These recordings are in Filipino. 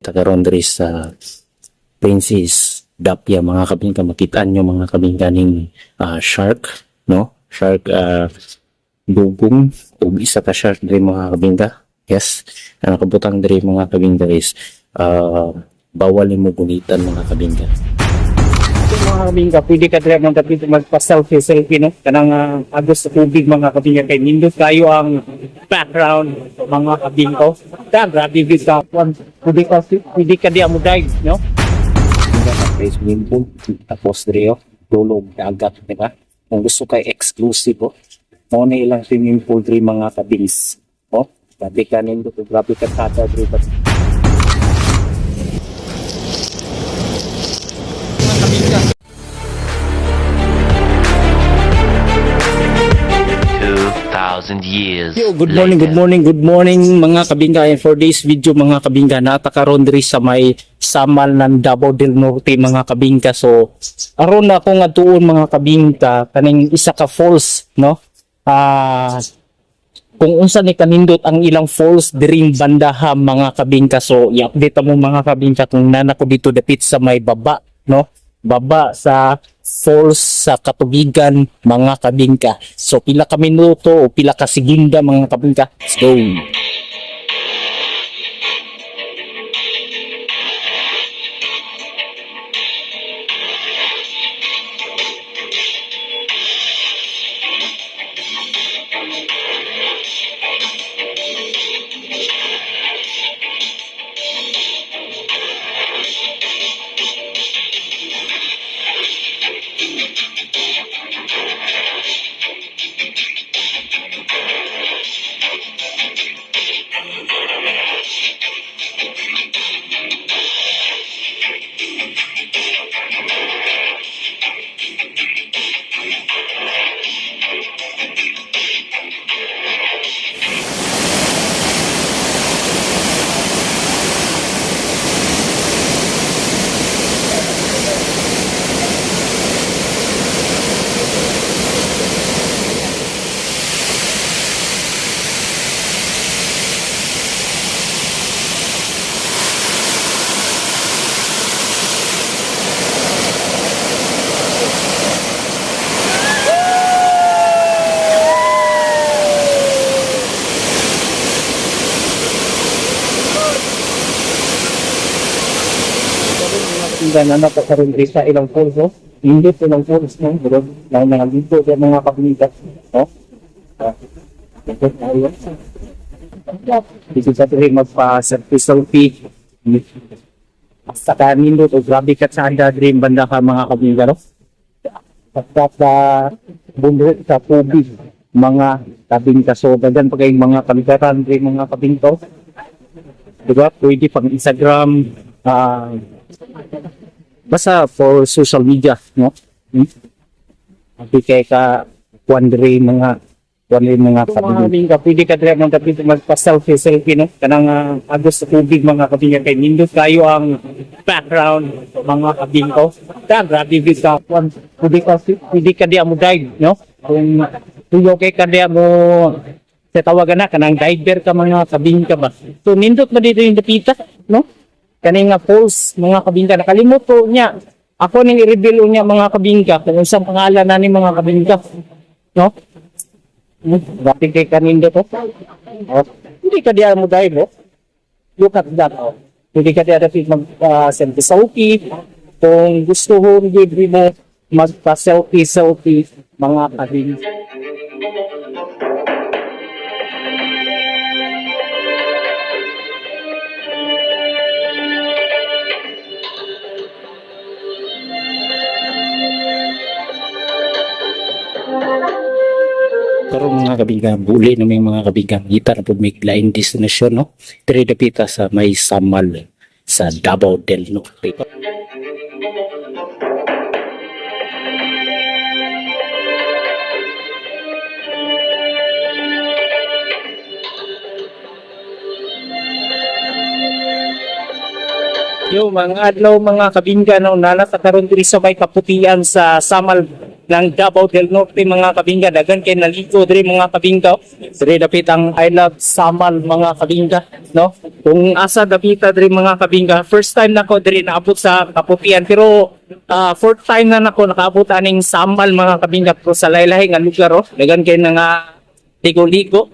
Tagaron diri sa Princess Dapya mga kabingka, makitaan nyo mga kabingka ning shark, no? Shark dugong o isa ka shark diri mga kabingka. Yes, ang nakabutang diri mga kabingka is bawal mo gunitan mga kabingka. Mga kabingka, pwede ka diri ng kapit magpa-selfie no? Kanang agos sa tubig mga kabingka, kay nindot kayo ang background mga kabingka. Grabe gid ka kwan, pwede ka di amo dive, no? Sa swimming pool, tapos diri dulog dagat, di ba? Kung gusto kay exclusive mo na ilang swimming pool diri mga kabings. Grabe ka nindot, grabe ka kata diri. 2,000 years. Yo, good morning mga kabingka. And for this video mga kabingka, natakaroon diri sa may Samal ng Davao del Norte mga kabingka. So aron na ako nga tuon mga kabingka kaning isa ka falls, no? Kung unsa ni kanindot ang ilang falls diring bandaha mga kabingka. So i-update mo mga kabingka kung nana ko dito dapit sa may baba, no? Baba sa falls sa katubigan mga kabingka. So pila ka minuto o pila ka segunda mga kabingka. Let's go. Na napakaroon rin sa ilang falls, no? Hindi ilang falls, no? Na nandito sa mga kabinita, no? Dito sa tuloy magpa-selfie. Sa kanindot o grabe ka sa anda rin banda ka mga kabinita, no? Pagkat bundok sa tubig, mga kabinita. So, dagan pa kayong mga kabinatan rin mga kabinito. Diba? Pwede pang Instagram, basta for social media, no? Hindi kay ka wandering mga kabinka, pwede ka diri ng kapit magpa-selfie no? Kanang agos sa tubig mga kabinka, kay nindot kayo ang background mga kabinka. Grabe gid ka kwan, pwede ka di amo dive, no? Kung tuyo kay ka di amo sa tawagan na kanang diver ka mga kabinka ba. So nindot na dito yung dapita, no? Kaning nga falls mga kabingka, nakalimot ko niya. Ako ning i-reveal niya mga kabingka kung unsang pangalan na ni mga kabingka. No? Dati kay kanindo to. Hindi ka diya mo dahil, look at that. Hindi ka diya dapat mag-selfie. Kung gusto mo mo magpa-selfie mga kabingka. Karong mga kabingka, buli na may mga kabingka, kita na po may lain destination, no? Diri dapita sa may Samal sa Davao del Norte. Yo, mga adlaw mga kabingka, no, nana sa karon diri sa may kaputian sa Samal ng Davao del Norte mga kabingka. Dagan kay naligo diri mga kabingka. Diri dapit ang I Love Samal mga kabingka, no? Kung asa dapita diri mga kabingka, first time nako diri naabot sa Kaputian, pero fourth time na nako nakaabot aning Samal mga kabingka, pero sa laylay nga lugar oh. Dagan kay nga ligo-ligo.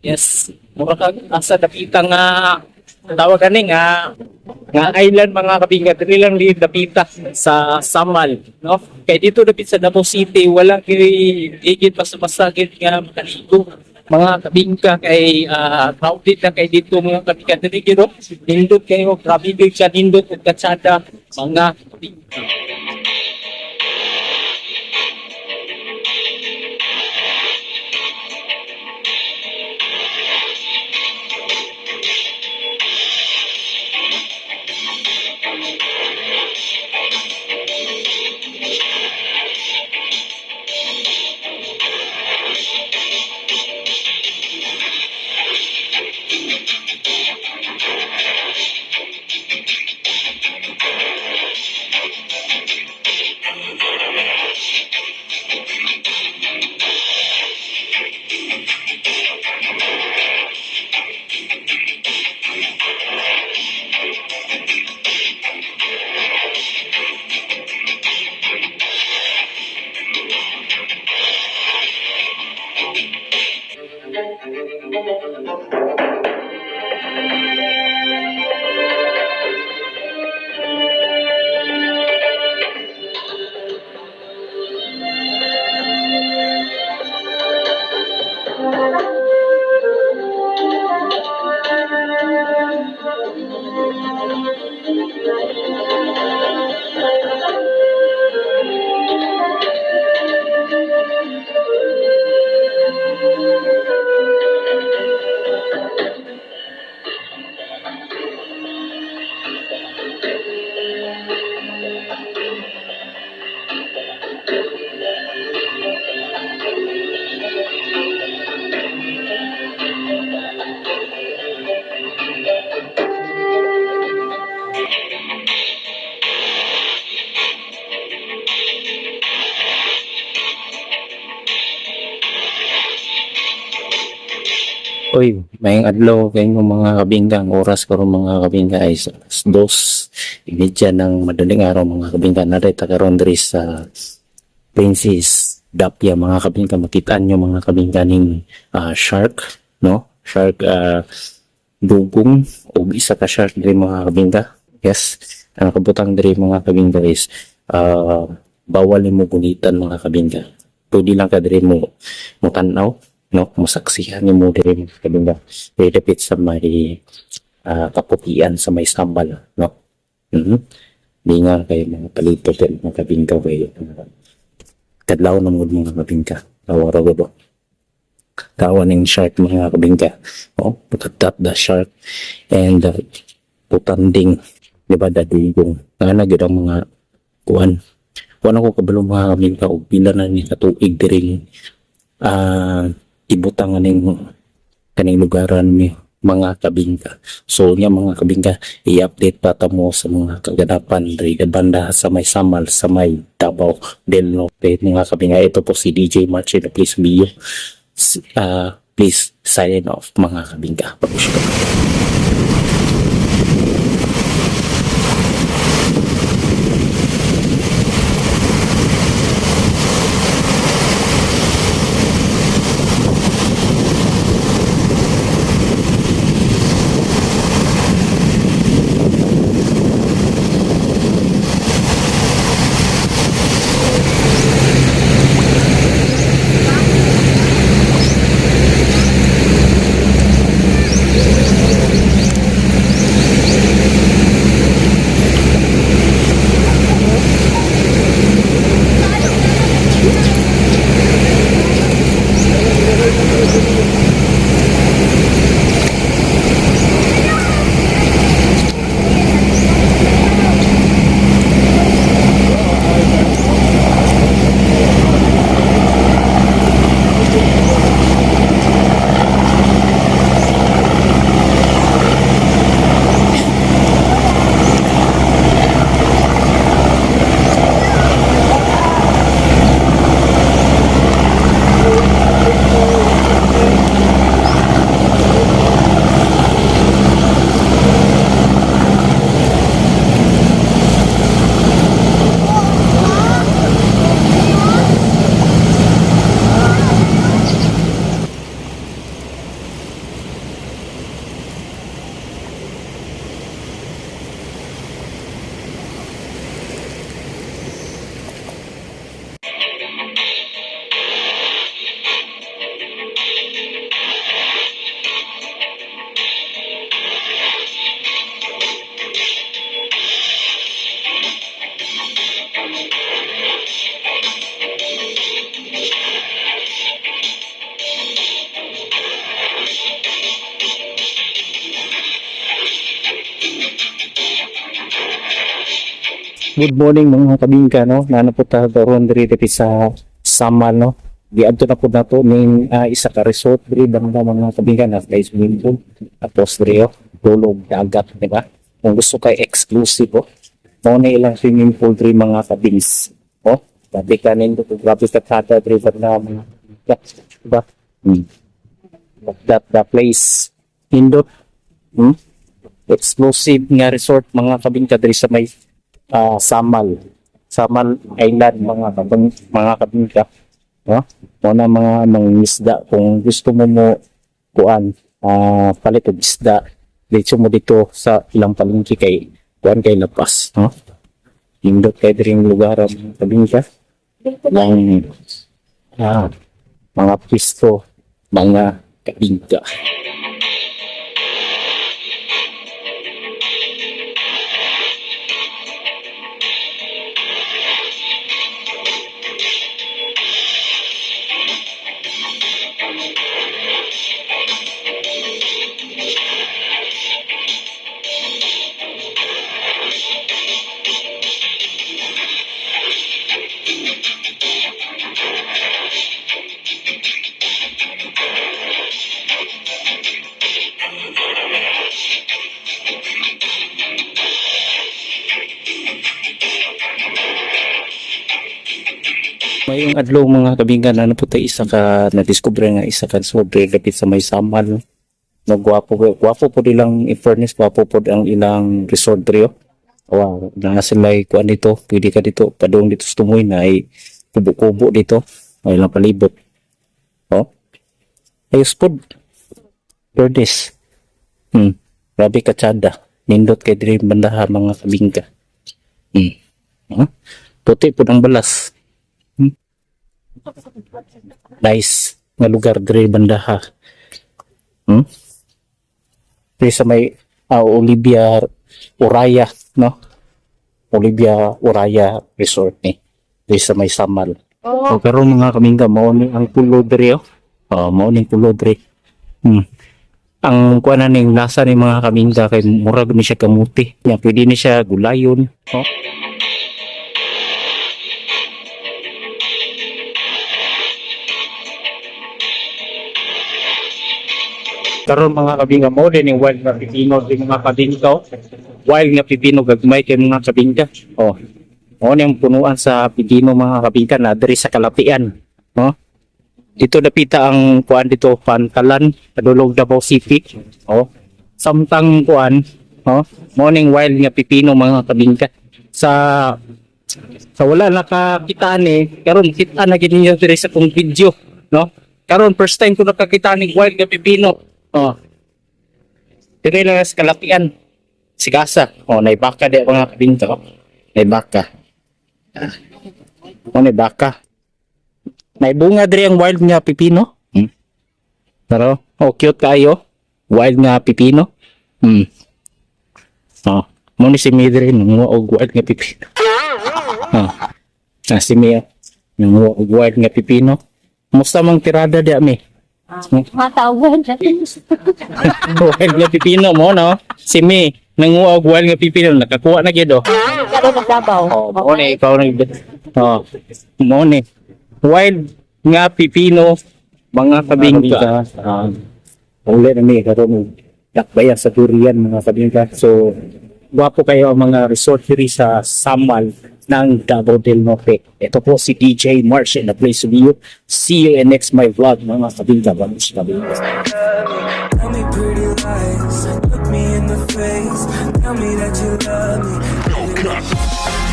Yes, mura ka asa dapita nga tawag ani nga island mga kabingka, dili lang di dapita sa Samal, no? Kay dito dapit sa Davao City wala kay igit basta-basta gid nga makaligo mga kabingka, kay crowded na kay dito mga kabingka. Dili gid nindot kayo, grabe gid siya nindot ug katsada mga kabingka. Uy, mayang adlaw kayo mga kabingka. Ang oras ko mga kabingka ay 2:30 ng madaling araw mga kabingka. Narita karon diri sa Princess Dapia mga kabingka. Makita nyo mga kabingka ning shark, no? Shark dugong o isa ka shark diri mga kabingka. Yes, ang kabutang diri mga kabingka is bawal mo gunitan mga kabingka. Pwede lang ka diri mo tanaw, no, masaksihan ni mo diri mga kabingka. Diri dapit sa may Kaputian sa may Sambal, no. Di nga kayo mga palito din mga kabingka kayo. Kadlaw na mo mga kabingka. Tawara ko do. Tawa ng shark mga kabingka. Oh, pagkat the shark and putanding, di ba, dadugong. Nga gyud ang mga kuan. Kuan ako kabalo mga kabingka og pila na ni katuig diring ibutang kaning lugaran ni mga kabingka. So nya mga kabingka, i-update pa ta mo sa mga kaganapan diri banda sa may Samal, sa may Davao del Norte mga kabingka. Ito po si DJ Marcin. Please be please sign off mga kabingka. Good morning mga kabingka, no? Nana po tayo doon diri sa Samal, no? Di adto na po na to ning isa ka resort diri banda mga kabingka na kay swimming pool. Tapos diri dulog dagat, di ba? Kung gusto kay exclusive, oh. Mao na ilang swimming pool diri mga kabings. Oh, dati kanin to grabe ka tata diri banda mga di ba? That place Indot. Exclusive nga resort mga kabingka diri sa may Samal Island mga kabingka, no? Una mga mangingisda kung gusto mo kuan palit og isda dito mo dito sa ilang palengke kay kuan kay lapas, no? Indot kay diring lugar mga kabingka ng mga pisto mga kabingka. Mayong adlaw mga kabingkan, ano po tayo isa ka na-discover nga isa ka sobre dapit sa may Samal. No, gwapo po nilang in-furnace, gwapo po ang ilang resort rio. Wow, na sila kuan dito, pwede ka dito, padung dito sa tumoy na ay kubo-kubo dito, ay lang palibot. Oh, ayos po. Furnace. Grabe ka tsada. Nindot kay diri bandaha mga kabingka. Puti po ng balas. Nice nga lugar diri bandaha. Diri sa may Olivia Oraya, no? Olivia Oraya Resort ni. Diri sa may Samal. Oh. Pero mga kamingka mao ni ang pulo diri, oh. Mao ni pulo diri. Ang kuan na ning lasa ni mga kamingka kay murag ni siya kamuti. Nya pwede ni siya gulayon, oh. Karon mga kabingka mo din yung wild nga pipino din mga kabingka. Wild nga pipino gagmay kay mga kabingka. Oh. Mo nang punuan sa pipino mga kabingka na diri sa Kalapian, no? Dito napita ang kuan dito Pantalan, padulog Davao City. Oh. Samtang kuan, oh, mo ning wild nga pipino mga kabingka. Sa wala nakakita ni karon kita na gid ninyo diri sa kong video, no? Karon first time ko nakakita ning wild nga pipino. Oh. Dire lang sa Kalapian. Sigasa. Oh, naibaka di mga kabingka. Naibaka. Oh, naibaka. Naibunga dire ang wild nga pipino. Pero, oh, cute kayo. Wild nga pipino. Oh, mo ni si Midri nanguha og wild nga pipino. Oh. Si Mia nanguha og wild nga pipino. Musta mang tirada di ami? Matawag dyan. Wild nga pipino mo, no? Si May, nanguha og wild nga pipino, nakakuha na gyud. Karo magdabaw. Oh, mo ni ikaw nag mo ni wild nga pipino mga kabingka. Uli na mi karon dakbayan sa durian mga kabingka. So gwapo kayo ang mga resort diri sa Samal ng Davao del Norte. Ito po si DJ Marsh in the place of you. See you in next my vlog mga kabingka. Vamos kabingka. Tell me pretty lies, look me in the face, tell me that you love me.